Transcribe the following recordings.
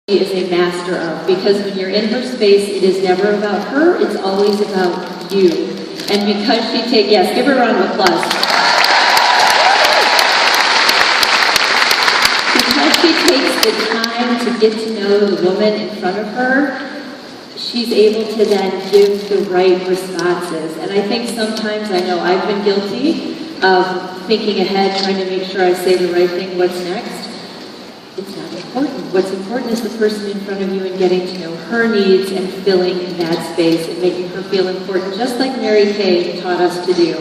is a master of, because when you're in her space, it is never about her, it's always about you. And because she takes, yes, give her a round of applause. Because she takes the time to get to know the woman in front of her, she's able to then give the right responses. And I think sometimes, I know I've been guilty of thinking ahead, trying to make sure I say the right thing, what's next. It's not important. What's important is the person in front of you and getting to know her needs and filling that space and making her feel important, just like Mary Kay taught us to do.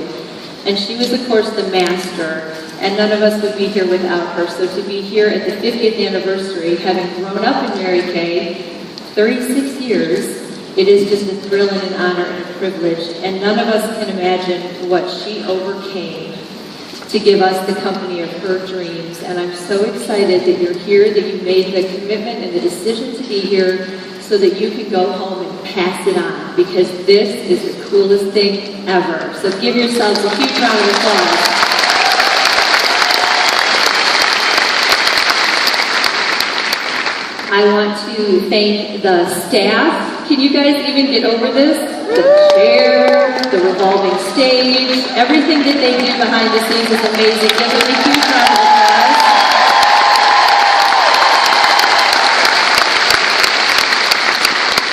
And she was, of course, the master, and none of us would be here without her. So to be here at the 50th anniversary, having grown up in Mary Kay, 36 years, it is just a thrill and an honor and a privilege. And none of us can imagine what she overcame to give us the company of her dreams. And I'm so excited that you're here, that you made the commitment and the decision to be here so that you can go home and pass it on, because this is the coolest thing ever. So give yourselves a huge round of applause. I want to thank the staff. Can you guys even get over this? The chair, the revolving stage, everything that they do behind the scenes is amazing. Give them a huge round of applause.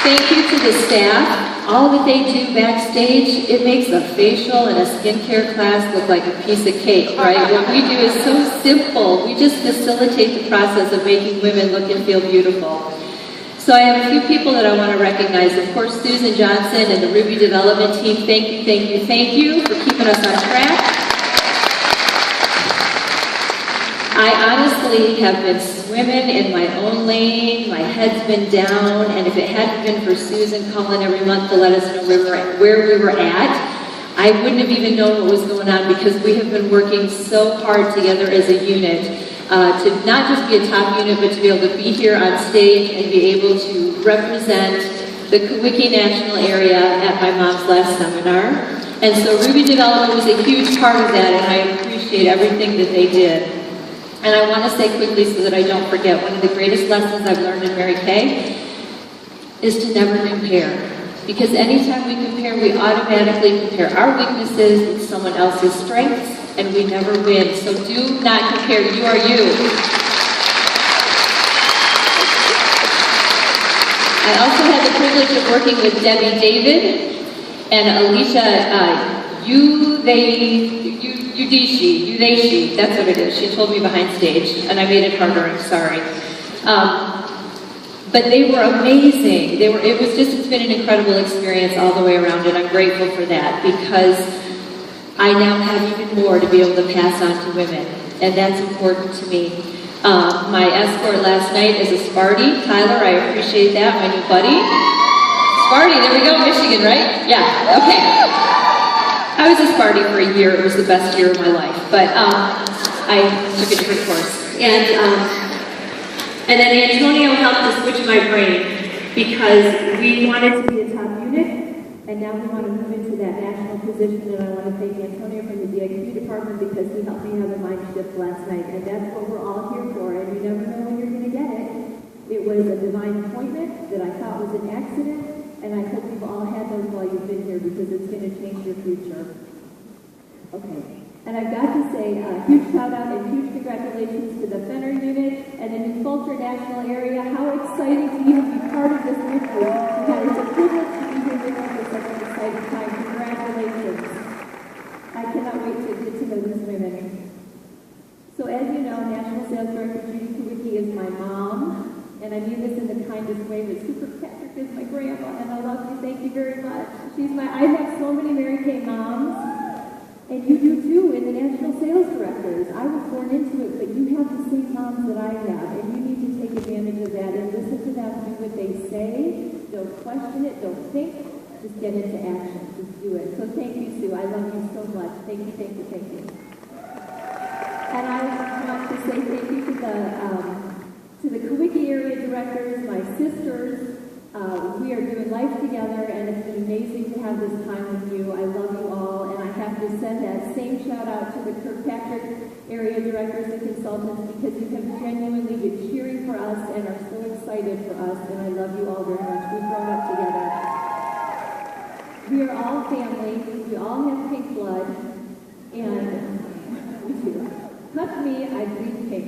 Thank you to the staff. All that they do backstage, it makes a facial and a skincare class look like a piece of cake, right? What we do is so simple. We just facilitate the process of making women look and feel beautiful. So I have a few people that I want to recognize. Of course, Susan Johnson and the Ruby Development Team, thank you, thank you, thank you for keeping us on track. I honestly have been swimming in my own lane, my head's been down, and if it hadn't been for Susan calling every month to let us know where we were at, I wouldn't have even known what was going on, because we have been working so hard together as a unit to not just be a top unit, but to be able to be here on stage and be able to represent the Kawiki National Area at my mom's last seminar. And so Ruby Development was a huge part of that, and I appreciate everything that they did. And I want to say quickly so that I don't forget, one of the greatest lessons I've learned in Mary Kay is to never compare. Because anytime we compare, we automatically compare our weaknesses with someone else's strengths, and we never win. So do not compare. You are you. I also had the privilege of working with Debbie David and Alicia Udeshi, that's what it is. She told me behind stage, and I made it harder, I'm sorry. But they were amazing. It's been an incredible experience all the way around, and I'm grateful for that, because I now have even more to be able to pass on to women, and that's important to me. My escort last night is a Sparty. Tyler, I appreciate that, my new buddy. Sparty, there we go, Michigan, right? Yeah, okay. I was a Sparty for a year. It was the best year of my life, but I took a different course. And then Antonio helped to switch my brain, because we wanted to be a top unit, and now we want to move into that national position. And I want to thank Antonio from the DIQ department, because he helped me have a mind shift last night, and that's what we're all here for. And you never know when you're going to get it. It was a divine appointment that I thought was an accident. And I hope you've all had those while you've been here, because it's going to change your future. Okay. And I've got to say a huge shout out and huge congratulations to the Fenner unit and the New Fulton National Area. How exciting to even be part of this with you. It's a privilege to be here with you at such an exciting time. Congratulations. I cannot wait to get to know these women. So as you know, National Sales Director Judy Kawicki is my mom. And I mean this in the kindest way, but Super Patrick is my grandma, and I love you. Thank you very much. I have so many Mary Kay moms, and you do too in the National Sales Directors. I was born into it, but you have the same moms that I have, and you need to take advantage of that and listen to them, do what they say. Don't question it, don't think, just get into action. Just do it. So thank you, Sue. I love you so much. Thank you, thank you, thank you. And I want to say thank you to the Kawicki area directors, my sisters, We are doing life together, and it's been amazing to have this time with you. I love you all, and I have to send that same shout out to the Kirkpatrick area directors and consultants, because you have genuinely been cheering for us and are so excited for us, and I love you all very much. We've grown up together. We are all family. We all have pink blood, and we do. Touch me, I bleed pink.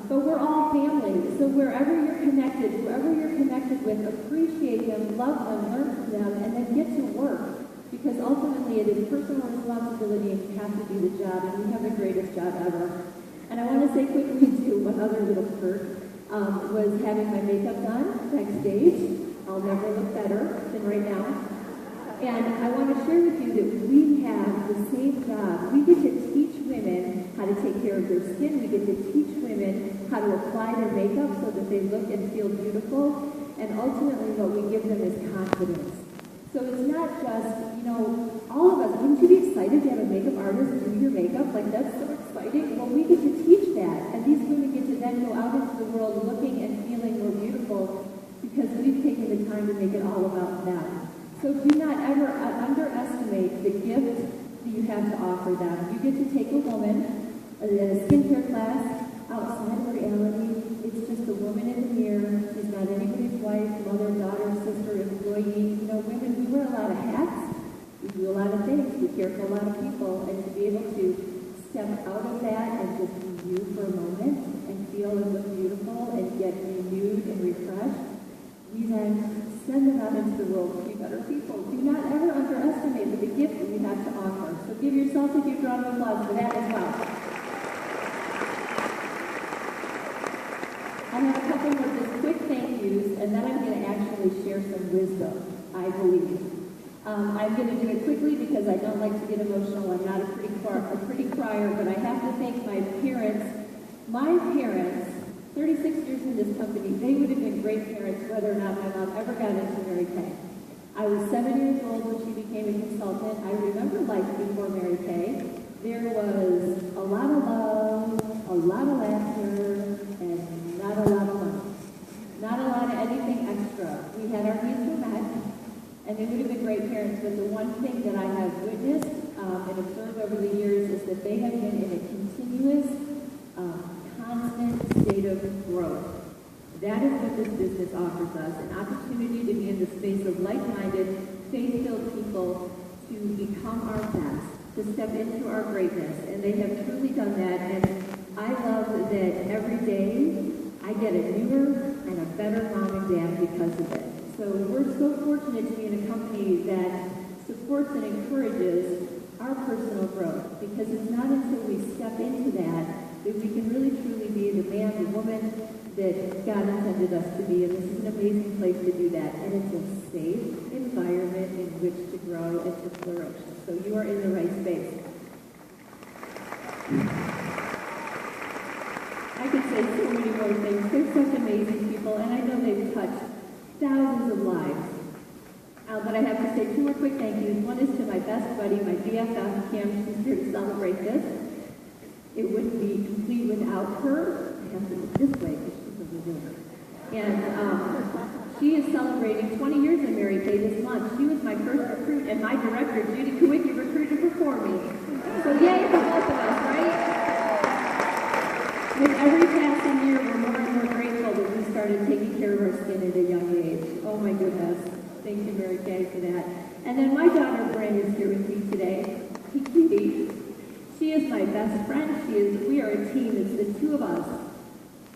But we're all family, so wherever you're connected, whoever you're connected with, appreciate them, love them, learn from them, and then get to work. Because ultimately it is personal responsibility, and you have to do the job, and we have the greatest job ever. And I want to say quickly, too, one other little perk was having my makeup done backstage. I'll never look better than right now. And I want to share with you that we have the same job. We get to teach women how to take care of their skin. We get to teach women how to apply their makeup so that they look and feel beautiful. And ultimately what we give them is confidence. So it's not just, all of us, wouldn't you be excited to have a makeup artist do your makeup? Like, that's so exciting. Well, we get to teach that. And these women get to then go out into the world looking and feeling more beautiful because we've taken the time to make it all about them. So do not ever underestimate the gift that you have to offer them. You get to take a woman in a skincare class outside of reality. It's just a woman in the mirror. She's not anybody's wife, mother, daughter, sister, employee. Women, we wear a lot of hats. We do a lot of things. We care for a lot of people. And to be able to step out of that and just be you for a moment and feel and look beautiful and get renewed and refreshed, we then send them out into the world to be better people. Do not ever underestimate the gift that you have to offer. So give yourself a huge round of applause for that as well. I have a couple more just quick thank yous, and then I'm going to actually share some wisdom, I believe. I'm going to do it quickly because I don't like to get emotional. I'm not a pretty crier, but I have to thank my parents. My parents, 36 years in this company, they would have been great parents whether or not my mom ever got into Mary Kay. I was 7 years old when she became a consultant. I remember life before Mary Kay. There was a lot of love, a lot of laughter, and not a lot of money. Not a lot of anything extra. We had our needs were met, and they would have been great parents, but the one thing that I have witnessed and observed over the years is that they have been in a continuous constant state of growth. That is what this business offers us, an opportunity to be in the space of like-minded, faith-filled people to become our best, to step into our greatness, and they have truly done that, and I love that every day I get a newer and a better mom and dad because of it. So we're so fortunate to be in a company that supports and encourages our personal growth, because it's not until we step into that we can really truly be the man, the woman that God intended us to be. And this is an amazing place to do that. And it's a safe environment in which to grow and to flourish. So you are in the right space. I could say so many more things. They're such amazing people, and I know they've touched thousands of lives. But I have to say two more quick thank yous. One is to my best buddy, my BFF, Kim. She's here to celebrate this. It wouldn't be complete without her. I have to look this way because she's over there. And she is celebrating 20 years in Mary Kay this month. She was my first recruit, and my director, Judy Kowicki, recruited her for me. So yay for both of us, right? With every passing year, we're more and more grateful that we started taking care of our skin at a young age. Oh my goodness. Thank you, Mary Kay, for that. And then my daughter, Bryn, is here with me today. Kitty. She is my best friend. We are a team. It's the two of us.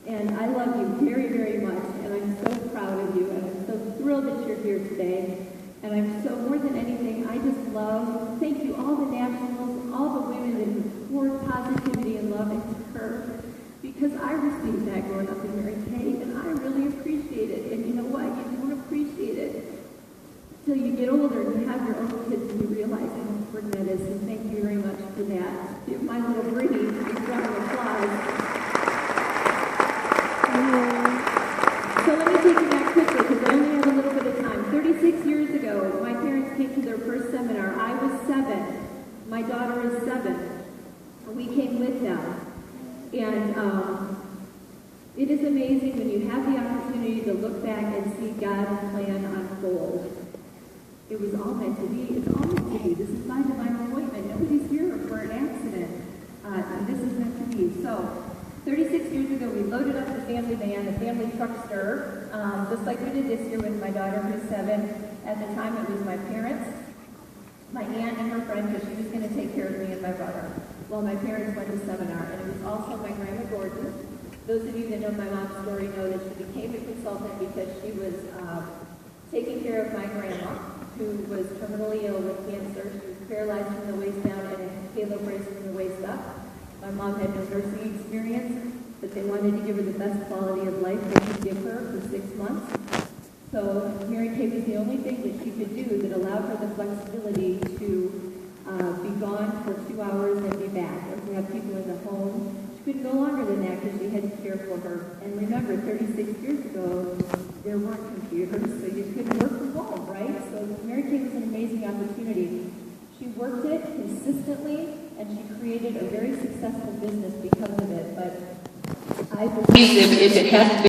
And I love you very, very much. And I'm so proud of you. And I'm so thrilled that you're here today. And I'm so, more than anything, I just love, thank you, all the nationals, all the women that pour positivity and love into her. Because I received that growing up in Mary Kay, and I really appreciate it. And you know what? You don't appreciate it until you get older and you have your own kids and you realize how important that is. And thank you very much for that. Give my little Brittany a round of applause. So let me take you back quickly because I only have a little bit of time. 36 years ago, my parents came to their first seminar. I was 7. My daughter is 7. We came with them. And it is amazing when you have the opportunity to look look back and see God's plan unfold. It was all meant to be. It's all meant to be. This is my divine appointment. Nobody's here for an accident. This is meant to be. So, 36 years ago, we loaded up the family van, the family truckster, just like we did this year with my daughter, who's 7. At the time, it was my parents, my aunt and her friend, because she was going to take care of me and my brother. Well, my parents went to seminar, and it was also my grandma Gordon. Those of you that know my mom's story know that she became a consultant because she was taking care of my grandma, who was terminally ill with cancer. She was paralyzed from the waist down and a halo brace from the waist up. My mom had no nursing experience, but they wanted to give her the best quality of life they could give her for 6 months. So Mary Kay was the only thing that she could do that allowed her the flexibility to be gone for 2 hours and be back, or to have people in the home. She couldn't go longer than that because she had to care for her. And remember, 36 years ago, there weren't computers, so you couldn't work from home, right? So Mary Kay was an amazing opportunity. She worked it consistently, and she created a very successful business because of it. But I believe if it hadn't been